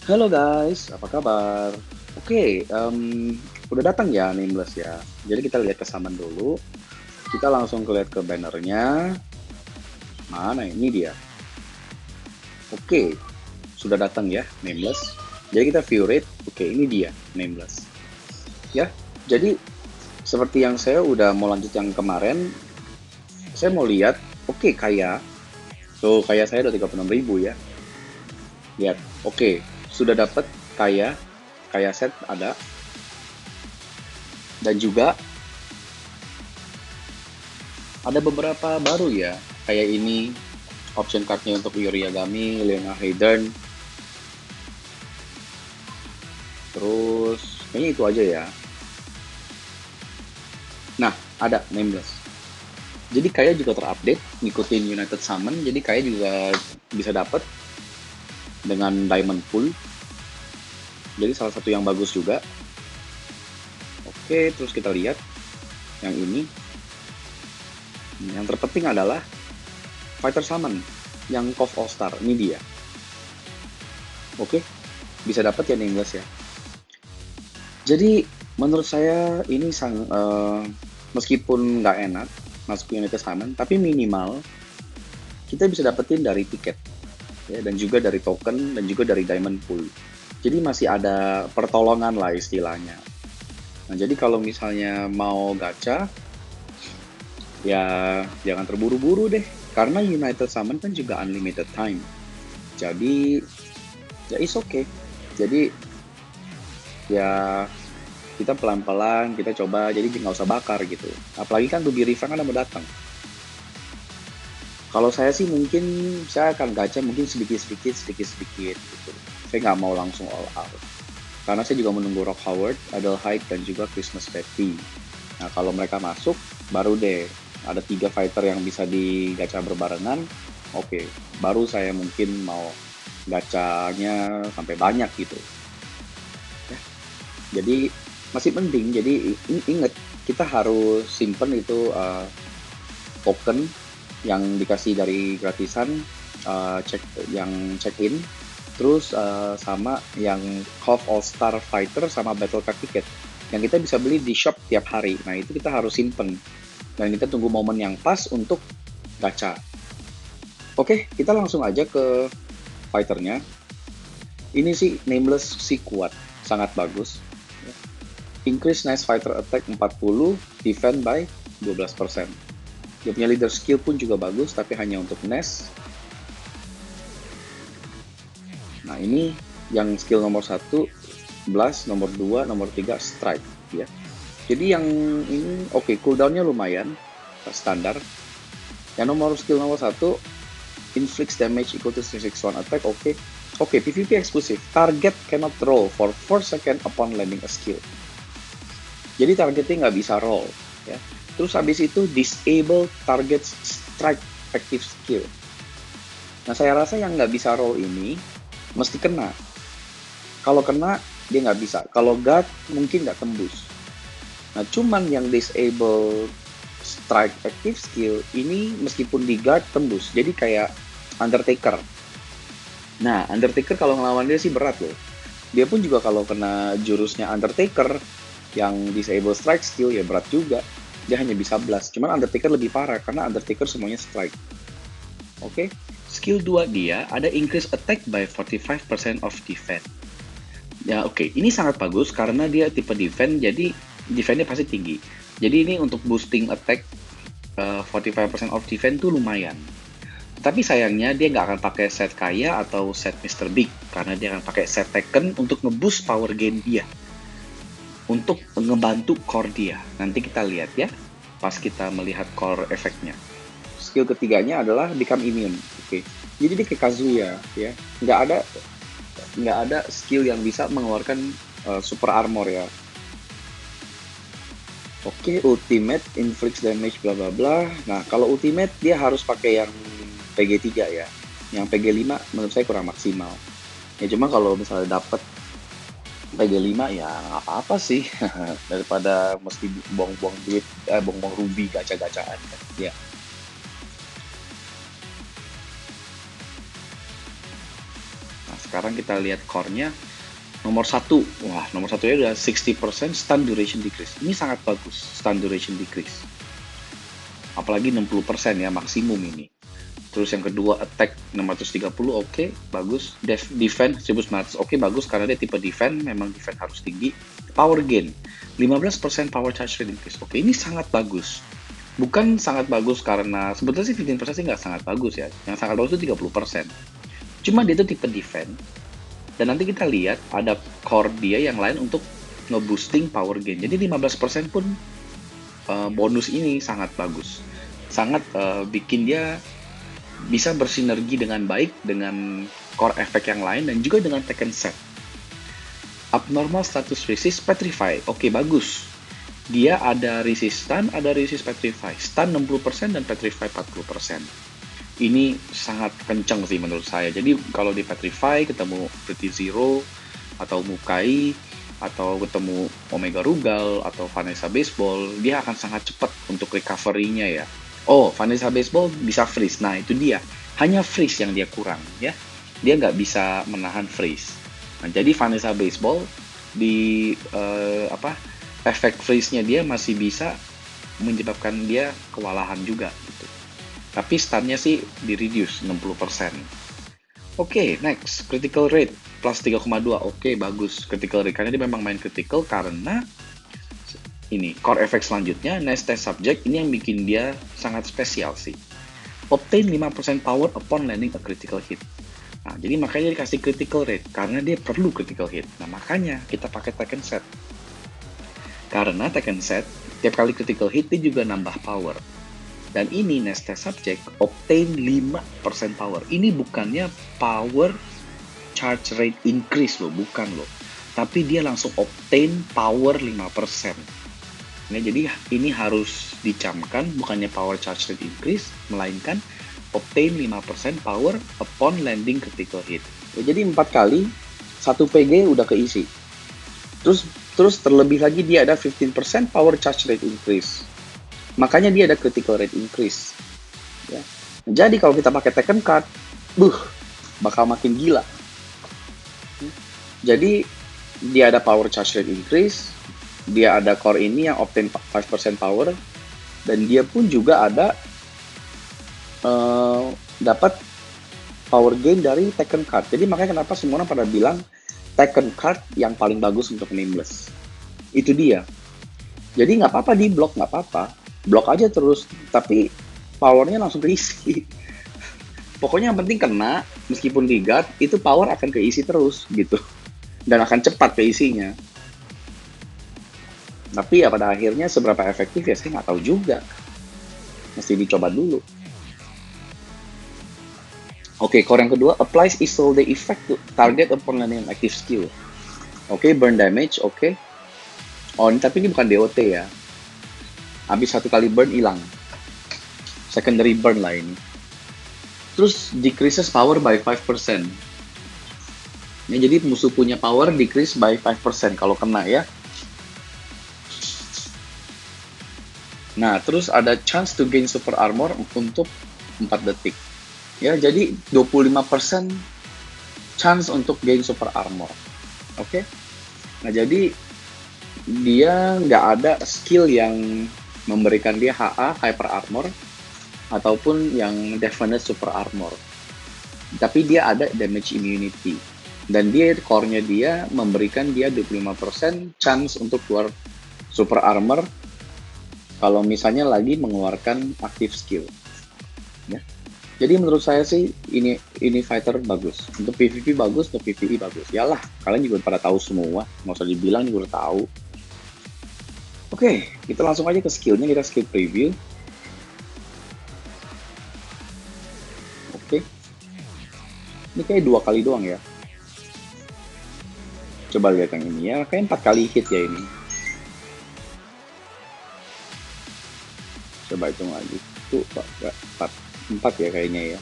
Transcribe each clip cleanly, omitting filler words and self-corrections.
Halo guys, apa kabar? Oke, udah datang ya Nameless ya. Jadi kita lihat kesamaan dulu. Kita langsung lihat ke bannernya. Mana ini dia? Oke, sudah datang ya Nameless. Jadi kita view rate. Oke, ini dia Nameless. Ya, jadi seperti yang saya udah mau lanjut yang kemarin, saya mau lihat. Oke, kaya. Tuh, kaya saya udah 36.000 ya. Lihat. Oke, sudah dapat kaya. Kaya set ada. Dan juga ada beberapa baru ya, kayak ini option cardnya untuk Yuri Yagami, Leona Hayden, terus kayaknya itu aja ya. Nah, ada Nameless. Jadi kayak juga terupdate, ngikutin United Summon, jadi kayak juga bisa dapat dengan Diamond Pool. Jadi salah satu yang bagus juga. Oke, terus kita lihat yang ini. Yang terpenting adalah Fighter Summon yang KOF All Star. Ini dia. Oke, bisa dapat ya Nameless ya. Jadi menurut saya ini meskipun nggak enak masuk United Summon, tapi minimal kita bisa dapetin dari tiket ya, dan juga dari token dan juga dari diamond pool. Jadi masih ada pertolongan lah istilahnya. Nah, jadi kalau misalnya mau gacha, ya jangan terburu-buru deh. Karena United Summon kan juga unlimited time. Jadi ya is okay. Jadi ya kita pelan-pelan kita coba, jadi nggak usah bakar gitu, apalagi kan Ruby Riva kan udah datang. Kalau saya sih mungkin saya akan gacha mungkin sedikit-sedikit gitu, saya nggak mau langsung all out karena saya juga menunggu Rock Howard, Adele Hyde, dan juga Christmas Petty. Nah kalau mereka masuk baru deh ada 3 fighter yang bisa digacha berbarengan. Oke, baru saya mungkin mau gacanya sampai banyak gitu ya. Jadi masih penting, jadi ingat kita harus simpen itu token yang dikasih dari gratisan, cek yang check in, terus sama yang KOF All Star Fighter sama Battle Card Ticket yang kita bisa beli di shop tiap hari. Nah itu kita harus simpen dan kita tunggu momen yang pas untuk gacha. Oke, kita langsung aja ke fighternya. Ini sih Nameless sih kuat, sangat bagus. Increase Nice Fighter Attack 40, defend by 12%. Dia punya leader skill pun juga bagus, tapi hanya untuk Nest. Nah ini yang skill nomor 1, Blast, nomor 2, nomor 3, Strike. Ya. Jadi yang ini oke, cooldownnya lumayan, standar. Yang skill nomor 1, inflicts damage equal to 361 attack, oke. Oke, PvP eksklusif. Target cannot roll for 4 seconds upon landing a skill. Jadi targetnya nggak bisa roll. Ya. Terus habis itu disable target strike active skill. Nah saya rasa yang nggak bisa roll ini mesti kena. Kalau kena dia nggak bisa. Kalau guard mungkin nggak tembus. Nah cuman yang disable strike active skill ini meskipun di guard tembus. Jadi kayak Undertaker. Nah Undertaker kalau ngelawan dia sih berat loh. Dia pun juga kalau kena jurusnya Undertaker yang disable strike skill ya berat juga. Dia hanya bisa blast. Cuman Undertaker lebih parah karena Undertaker semuanya strike. Oke. Skill 2 dia ada increase attack by 45% of defense. Ya oke, ini sangat bagus karena dia tipe defense, jadi defense-nya pasti tinggi. Jadi ini untuk boosting attack 45% of defense tuh lumayan. Tapi sayangnya dia nggak akan pakai set kaya atau set Mr. Big karena dia akan pakai set Tekken untuk ngeboost power gain dia. Untuk ngebantu core dia. Nanti kita lihat ya pas kita melihat core efeknya. Skill ketiganya adalah become immune. Oke. Jadi dia kayak Kazuya ya. Nggak ada skill yang bisa mengeluarkan super armor ya. Oke, ultimate inflicts damage bla bla bla. Nah, kalau ultimate dia harus pakai yang PG3 ya. Yang PG5 menurut saya kurang maksimal. Ya cuma kalau misalnya dapat PG5 ya nggak apa-apa sih daripada mesti buang-buang duit, buang-buang ruby gacha-gacaan kan. Ya. Nah, sekarang kita lihat core-nya. Nomor 1, wah nomor 1-nya udah 60% stun duration decrease. Ini sangat bagus, stun duration decrease. Apalagi 60% ya maksimum ini. Terus yang kedua attack 630, oke, bagus. Defense 1900, oke, bagus karena dia tipe defense, memang defense harus tinggi. Power gain 15% power charge rate increase. Oke, ini sangat bagus. Bukan sangat bagus karena sebetulnya sih 15% sih nggak sangat bagus ya. Yang sangat bagus itu 30%. Cuma dia itu tipe defense. Dan nanti kita lihat ada core dia yang lain untuk nge-boosting power gain. Jadi 15% pun bonus ini sangat bagus. Sangat bikin dia bisa bersinergi dengan baik dengan core effect yang lain dan juga dengan Tekken set. Abnormal status resist petrify. Oke, bagus. Dia ada resist stun, ada resist petrify. Stun 60% dan petrify 40%. Ini sangat kenceng sih menurut saya. Jadi kalau di petrify ketemu Pretty Zero atau Mukai atau ketemu Omega Rugal atau Vanessa Baseball, dia akan sangat cepat untuk recovery-nya ya. Oh, Vanessa Baseball bisa freeze. Nah, itu dia. Hanya freeze yang dia kurang, ya. Dia nggak bisa menahan freeze. Nah, jadi Vanessa Baseball di efek freeze-nya dia masih bisa menyebabkan dia kewalahan juga. Gitu. Tapi stun-nya sih di-reduce 60%. Oke, next. Critical rate plus 3,2. Oke, bagus. Critical rate. Karena dia memang main critical karena ini core effect selanjutnya next test subject ini yang bikin dia sangat spesial sih. Obtain 5% power upon landing a critical hit. Nah, jadi makanya dikasih critical rate karena dia perlu critical hit. Nah, makanya kita pakai Tekken set. Karena Tekken set tiap kali critical hit dia juga nambah power. Dan ini next test subject obtain 5% power. Ini bukannya power charge rate increase loh, bukan loh. Tapi dia langsung obtain power 5%. Nah, jadi ini harus dicamkan, bukannya power charge rate increase, melainkan obtain 5% power upon landing critical hit. Ya, jadi 4 kali, 1 PG udah keisi. Terus terlebih lagi dia ada 15% power charge rate increase. Makanya dia ada critical rate increase. Ya. Jadi kalau kita pakai Tekken card, bakal makin gila. Jadi dia ada power charge rate increase, dia ada core ini yang obtain 5% power, dan dia pun juga ada dapat power gain dari Tekken card. Jadi makanya kenapa semua orang pada bilang Tekken card yang paling bagus untuk nameless. Itu dia. Jadi nggak apa-apa di block, nggak apa-apa. Block aja terus, tapi powernya langsung keisi. Pokoknya yang penting kena, meskipun di guard, itu power akan keisi terus gitu. Dan akan cepat keisinya. Tapi ya pada akhirnya seberapa efektif ya saya nggak tahu juga. Mesti dicoba dulu. Oke, core yang kedua, applies Isolde effect to target upon landing active skill. Oke, burn damage, oke. Oh, tapi ini bukan DOT ya. Habis 1 kali burn hilang. Secondary burn lah ini. Terus decreases power by 5%. Ya, jadi musuh punya power decrease by 5% kalau kena ya. Nah, terus ada chance to gain super armor untuk 4 detik. Ya, jadi 25% chance untuk gain super armor. Oke? Nah, jadi dia nggak ada skill yang memberikan dia HA, hyper armor, ataupun yang definite super armor. Tapi dia ada damage immunity. Dan dia, core-nya dia memberikan dia 25% chance untuk keluar super armor kalau misalnya lagi mengeluarkan active skill. Ya. Jadi menurut saya sih ini fighter bagus. Untuk PvP bagus, untuk PvE bagus. Yalah, kalian juga pada tahu semua. Nggak usah dibilang juga udah tahu. Oke, kita langsung aja ke skillnya, kita skill preview. Oke. Ini kayak 2 kali doang ya. Coba lihat yang ini ya, kayak 4 kali hit ya ini. Coba hitung lagi. Tuh, 4 ya kayaknya ya.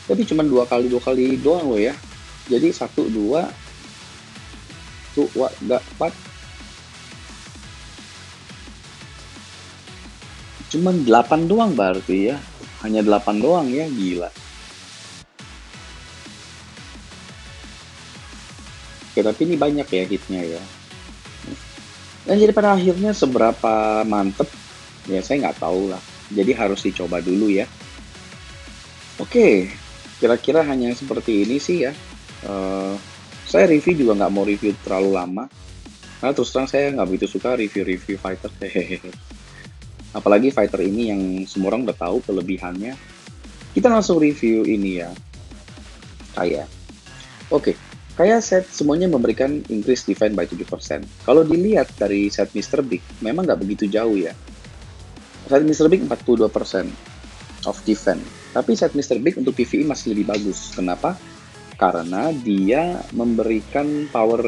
Tapi cuma 2 kali doang loh ya. Jadi 1, 2, tuh, 4. Cuman 8 doang berarti ya. Hanya 8 doang ya, gila. Oke, tapi ini banyak ya hitnya ya. Dan jadi pada akhirnya seberapa mantep, ya saya nggak tahu lah. Jadi harus dicoba dulu ya. Oke, kira-kira hanya seperti ini sih ya. Eh, saya review juga nggak mau review terlalu lama. Karena terus terang saya nggak begitu suka review-review fighter. Hehehe. Apalagi fighter ini yang semua orang udah tahu kelebihannya. Kita langsung review ini ya. Kayak. Oke, kayak set semuanya memberikan increase defense by 7%. Kalau dilihat dari set Mr. Big, memang nggak begitu jauh ya. Set Mr. Big 42% of defense. Tapi set Mr. Big untuk PvE masih lebih bagus. Kenapa? Karena dia memberikan power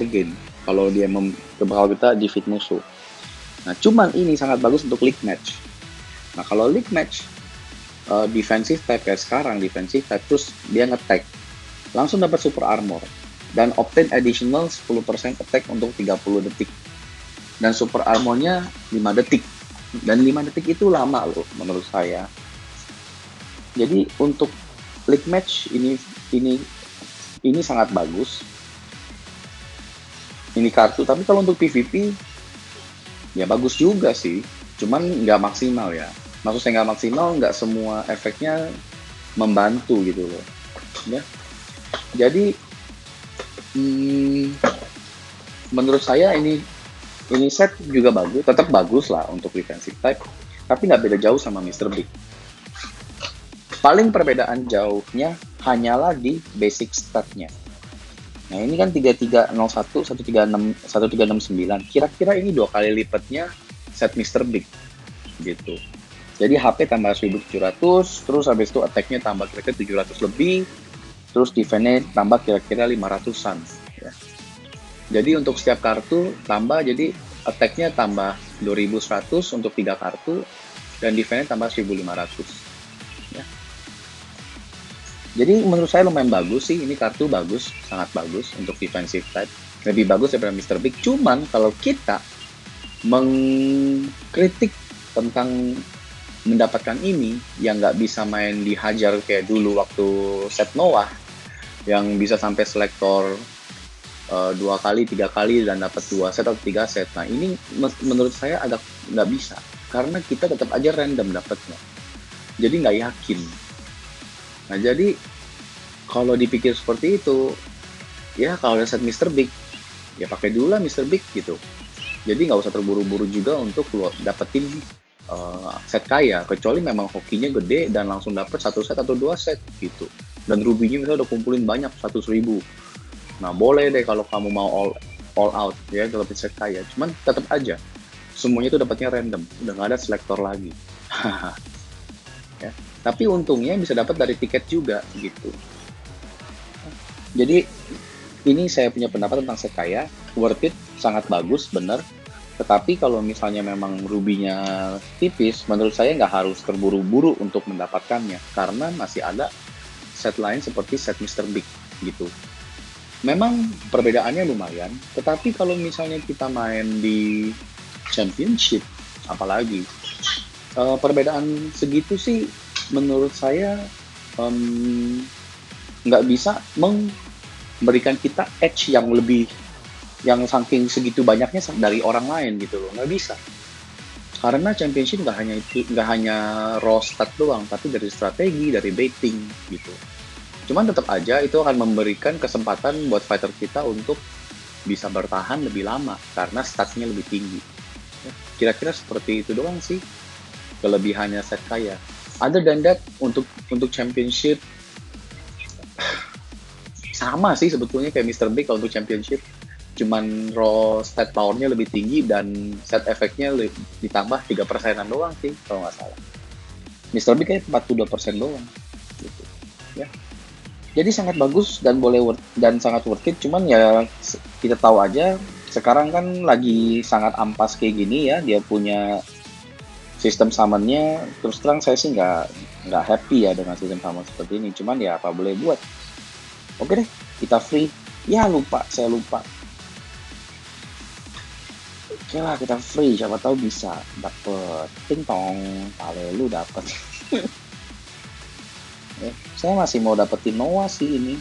gain kalau kalau kita defeat musuh. Nah, cuman ini sangat bagus untuk league match. Nah, kalau league match defensive type kayak sekarang, defensive type terus dia nge-tag, langsung dapat super armor dan obtain additional 10% attack untuk 30 detik. Dan super armornya 5 detik. Dan 5 detik itu lama loh menurut saya. Jadi untuk league match ini sangat bagus. Ini kartu, tapi kalau untuk PvP ya bagus juga sih. Cuman nggak maksimal ya. Maksud saya nggak maksimal, nggak semua efeknya membantu gitu loh. Ya. Jadi menurut saya ini set juga bagus, tetap bagus lah untuk defensive type, tapi nggak beda jauh sama Mr. Big. Paling perbedaan jauhnya hanyalah di basic statnya. Nah ini kan 3301, 136, 1369. Kira-kira ini 2 kali lipatnya set Mr. Big gitu. Jadi HP tambah 1700, terus habis itu attack-nya tambah kira-kira 700 lebih, terus defense-nya tambah kira-kira 500-an. Ya. Jadi untuk setiap kartu tambah, jadi attack-nya tambah 2100 untuk 3 kartu, dan defense-nya tambah 1500. Ya. Jadi menurut saya lumayan bagus sih, ini kartu bagus, sangat bagus untuk defensive type. Lebih bagus daripada Mr. Big, cuman kalau kita mengkritik tentang mendapatkan ini, yang nggak bisa main dihajar kayak dulu waktu set Noah, yang bisa sampai selektor 2 kali, 3 kali, dan dapat 2 set atau 3 set. Nah ini menurut saya agak nggak bisa, karena kita tetap aja random dapatnya. Jadi nggak yakin. Nah jadi kalau dipikir seperti itu, ya kalau ada set Mr. Big, ya pakai dulu lah Mr. Big gitu. Jadi nggak usah terburu-buru juga untuk dapetin set kaya, kecuali memang hokinya gede dan langsung dapet 1 set atau 2 set gitu. Dan rubinya misalnya udah kumpulin banyak 100.000. Nah boleh deh kalau kamu mau all out ya dapetin set kaya. Cuman tetap aja semuanya itu dapatnya random, udah nggak ada selektor lagi. Ya. Tapi untungnya bisa dapat dari tiket juga gitu. Jadi ini saya punya pendapat tentang set kaya, worth it, sangat bagus, bener. Tetapi kalau misalnya memang rubinya tipis, menurut saya nggak harus terburu-buru untuk mendapatkannya, karena masih ada set lain seperti set Mr. Big gitu. Memang perbedaannya lumayan, tetapi kalau misalnya kita main di Championship, apalagi perbedaan segitu sih menurut saya nggak bisa memberikan kita edge yang lebih, yang saking segitu banyaknya dari orang lain gitu loh, nggak bisa. Karena Championship nggak hanya raw stat doang, tapi dari strategi, dari baiting gitu. Cuman tetap aja itu akan memberikan kesempatan buat fighter kita untuk bisa bertahan lebih lama karena statnya lebih tinggi. Kira-kira seperti itu doang sih kelebihannya set kaya. Other than that, untuk Championship sama sih sebetulnya kayak Mr. Big. Kalau untuk Championship cuman raw stat powernya lebih tinggi dan set efeknya ditambah 3%-an doang sih kalau nggak salah. Mr. Big kayak 42% doang gitu. Ya. Jadi sangat bagus dan sangat worth it. Cuman ya kita tahu aja sekarang kan lagi sangat ampas kayak gini ya, dia punya sistem summonnya. Terus terang saya sih nggak happy ya dengan sistem summon seperti ini. Cuman ya apa boleh buat. Oke deh, kita free. Ya saya lupa. Oke lah, kita free, siapa tahu bisa dapet ting tong, lu dapet. Saya masih mau dapetin Noah sih ini.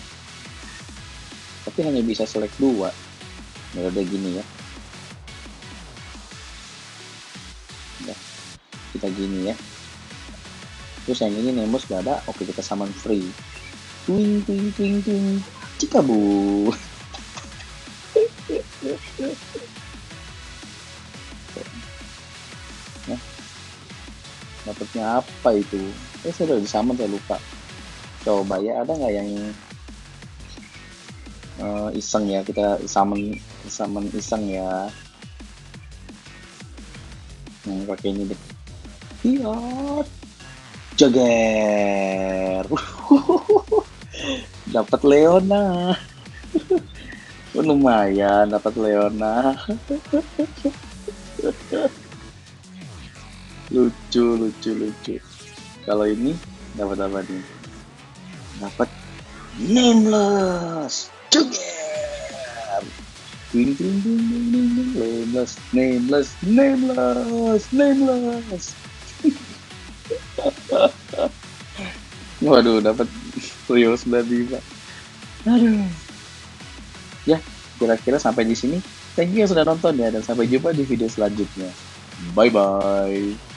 tapi hanya bisa select 2. Nah, udah gini ya. Udah, kita gini ya. Terus yang ini Nemos gak ada, oke kita summon free. Twing twing twing twing. Cikabu. Nah, dapatnya apa itu? Saya udah disummon, saya lupa. Coba ya, ada nggak yang iseng ya, kita summon iseng ya. Yang pakai ini deh. Iya, Jager. Dapat Leona. Lumayan dapat Leona. Lucu, lucu, lucu. Kalau ini dapat apa nih? Dapat Nameless. Jager. Ding ding ding ding ding ding. Nameless, nameless, nameless, nameless. Waduh, dapat Rio 95. Aduh. Ya, kira-kira sampai di sini. Thank you yang sudah nonton ya, dan sampai jumpa di video selanjutnya. Bye bye.